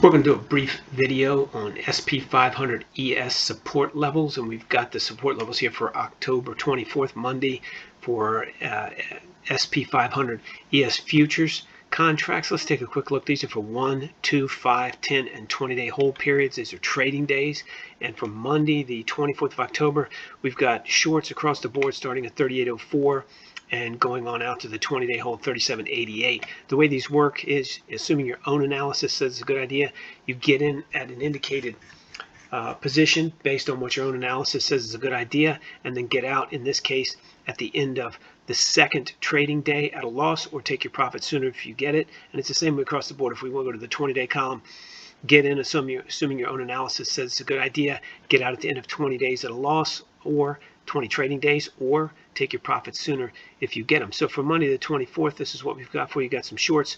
We're going to do a brief video on SP 500 ES support levels, and we've got the support levels here for October 24th, Monday, for SP 500 ES futures contracts. Let's take a quick look. These are for 1, 2, 5, 10, and 20-day hold periods. These are trading days. And for Monday, the 24th of October, we've got shorts across the board starting at 38.04 and going on out to the 20-day hold 37.88. The way these work is, assuming your own analysis says it's a good idea, you get in at an indicated position based on what your own analysis says is a good idea, and then get out, in this case, at the end of the second trading day at a loss, or take your profit sooner if you get it. And it's the same way across the board. If we want to go to the 20-day column, get in, assuming your own analysis says it's a good idea, get out at the end of 20 days at a loss, or 20 trading days, or take your profits sooner if you get them. So for Monday the 24th, this is what we've got for you. Got some shorts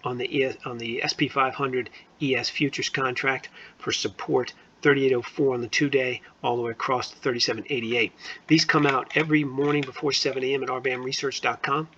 on the SP 500 ES futures contract for support 38.04 on the 2-day, all the way across to 37.88. These come out every morning before 7 a.m. at RBAMresearch.com.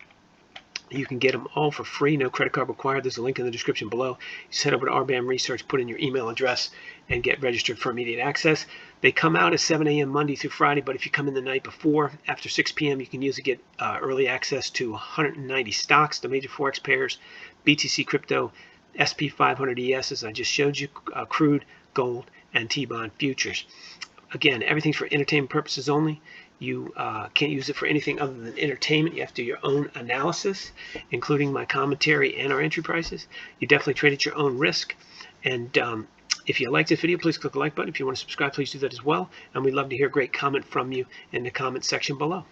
You can get them all for free, no credit card required. There's a link in the description below. You just head over to RBAM Research, put in your email address, and get registered for immediate access. They come out at 7 a.m. Monday through Friday, but if you come in the night before, after 6 p.m., you can usually get early access to 190 stocks, the major forex pairs, BTC crypto, SP 500 ES, as I just showed you, crude, gold, and T-bond futures. Again, everything's for entertainment purposes only. You can't use it for anything other than entertainment. You have to do your own analysis, including my commentary and our entry prices. You definitely trade at your own risk. And if you like this video, please click the like button. If you want to subscribe, please do that as well. And we'd love to hear a great comment from you in the comment section below.